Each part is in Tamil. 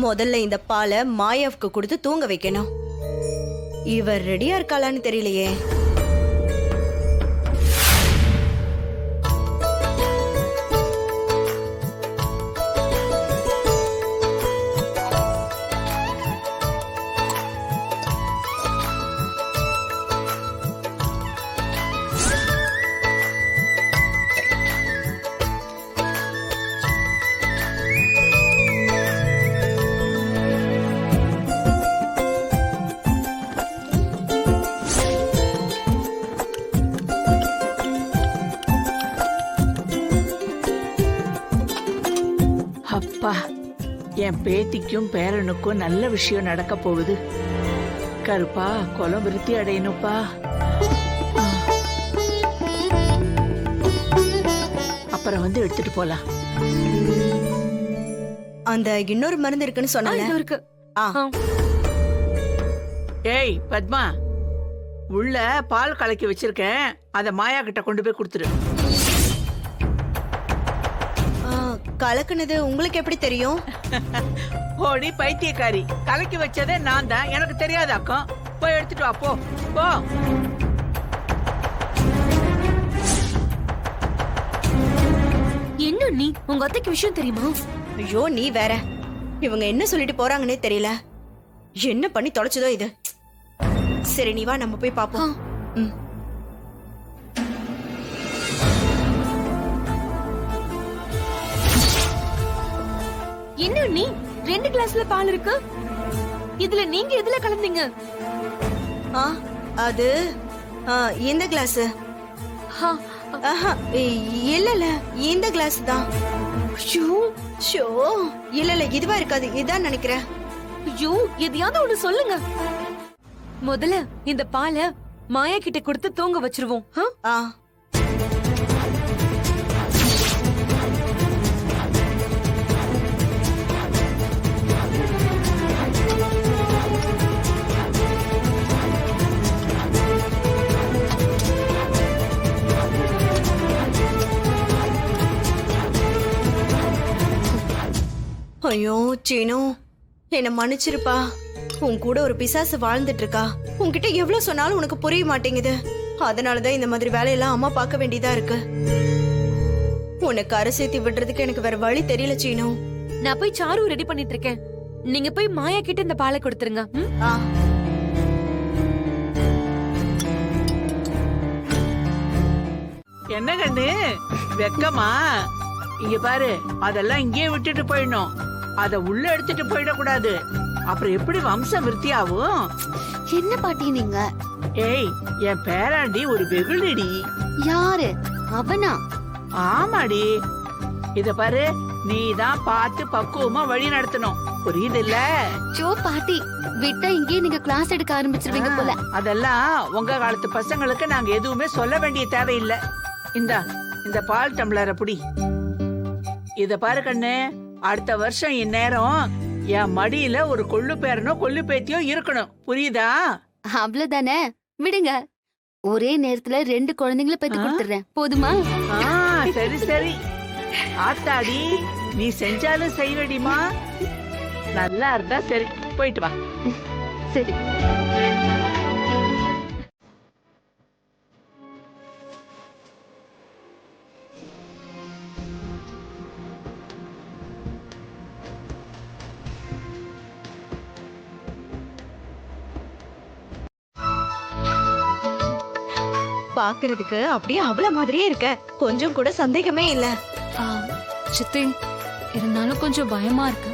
முதல்ல இந்த பாலை மாயாவுக்கு கொடுத்து தூங்க வைக்கணும். இவர் ரெடியா இருக்காளான்னு தெரியலையே. அப்பா, என் பேத்திக்கும் பேரனுக்கும் நல்ல விஷயம் நடக்க போகுது. கருப்பா, குலம் விருத்தி அடையணுப்பா. அப்புறம் வந்து எடுத்துட்டு போலாம். அந்த இன்னொரு மருந்து இருக்குன்னு சொன்னாங்க. இருக்கு. ஏய் பத்மா, உள்ள பால் கலக்கி வச்சிருக்கேன், அத மாயா கிட்ட கொண்டு போய் கொடுத்துரு. கலக்குனது உங்களுக்கு எப்படி தெரியும்? ஓடி பைத்தியக்காரி, கலக்கி வச்சதே நான் தான், எனக்கு தெரியாதாக்கும். போய் எடுத்துட்டு வா, போ போ. என்ன நீ, உங்க அத்தைக்கு விஷயம் தெரியுமா? ஐயோ நீ வேற, இவங்க என்ன சொல்லிட்டு போறாங்கன்னே தெரியல. என்ன பண்ணி தொலைச்சதோ இது. சரி நீ வா, நம்ம போய் பாப்போம். என்ன நீ, 2 கிளாஸ்ல பால் இருக்கு, இதுல நீங்க எதுல கலந்தீங்க? அது இந்த கிளாஸ். இல்ல இந்த கிளாஸ் தான். இல்ல இதுவா இருக்காது, இதான் நினைக்கிறேன். ஐயோ, எதையாவது ஒண்ணு சொல்லுங்க. முதல்ல இந்த பாலை மாயா கிட்ட கொடுத்து தூங்க வச்சிருவோம். ஐயோ சீனு, என்ன மன்னிச்சிருப்பா. உன் கூட ஒரு பிசாசு வாழ்ந்துட்டு இருக்கா. உன்கிட்ட எவ்வளவு சொன்னாலும் உனக்கு புரிய மாட்டேங்குது. அதனாலதான் இந்த மாதிரி வேலையெல்லாம் அம்மா பார்க்க வேண்டியதா இருக்கு. உனக்கு அரசேத்தி விடுறதுக்கு எனக்கு வேற வழி தெரியல சீனு. நான் போய் சாரு ரெடி பண்ணிட்டு இருக்கேன். நீங்க போய் மாயா கிட்ட இந்த பாலை கொடுத்துருங்க. என்ன கண்ணு வெக்கமா? இங்க பாரு, அதெல்லாம் இங்கேயே விட்டுட்டு போயிடணும். அத உள்ள எடுத்துட்டு போயிடக்கூடாது. அப்புறம் எப்படி வம்சம் விருத்தியாகும்? என்ன பாட்டி நீங்க? ஏய், என் பேராண்டி ஒரு வெகுளிடி. யாரு அவனா? ஆமாடி. இத பாரு, நீ தான் பார்த்து பக்குவமா வழி நடத்தணும், புரியுது இல்ல? சோ பாட்டி, விட்டா இங்கே நீங்க கிளாஸ் எடுக்க ஆரம்பிச்சிருவீங்க போல. அதெல்லாம் உங்க காலத்து பசங்களுக்கு நாங்க எதுவுமே சொல்ல வேண்டிய தேவையில்லை. இந்த பால் டம்ளரை புடி. இத பாரு கண்ணு, அடுத்த வருஷம் இந்நேரம் என் மடியில ஒரு கொள்ளு பேரனோ கொள்ளு பேத்தியோ இருக்கணும், புரியுதா? அவ்வளவுதானே, விடுங்க. ஒரே நேரத்துல 2 குழந்தைங்களை பெத்து கொடுத்துறேன், போதுமா? சரி சரி. ஆத்தாடி, நீ செஞ்சாலும் செய்வடிமா. நல்லா இருந்தா சரி, போயிட்டு வா. சரி. பாக்குறதுக்கு அப்படியே அவள மாதிரியே இருக்க, கொஞ்சம் கூட சந்தேகமே இல்ல. சித்தி, இருந்தாலும் கொஞ்சம் பயமா இருக்கு.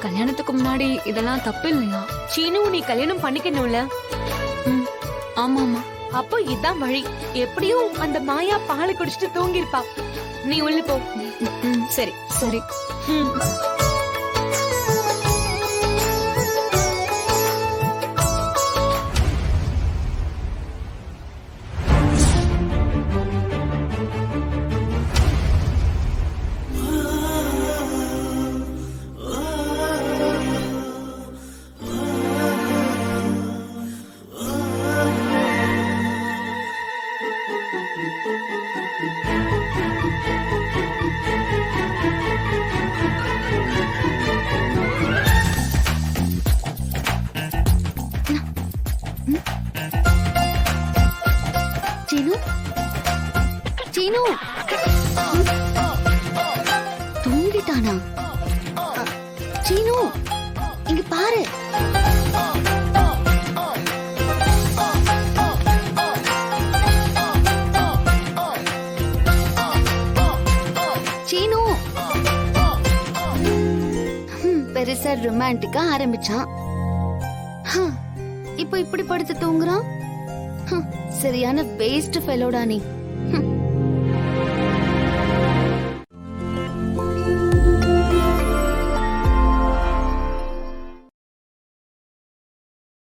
கல்யாணத்துக்கு முன்னாடி இதெல்லாம் தப்பு இல்லையா? சீனு, நீ கல்யாணம் பண்ணிக்கணும்ல? ஆமாமா. அப்போ இதான் வழி. எப்படியும் அந்த மாயா பாலை குடிச்சிட்டு தூங்கிருப்பா. நீ உள்ள போ. சரி சரி. சீனு சீனு தூங்கிட்டானா? சீனு இங்க பாரு. சீனு பெருசா ரொமான்டிக்கா ஆரம்பிச்சான். இப்போ இப்படி படுத்து தூங்குறான். சரியான வேஸ்ட் ஃபெலோடா நீ.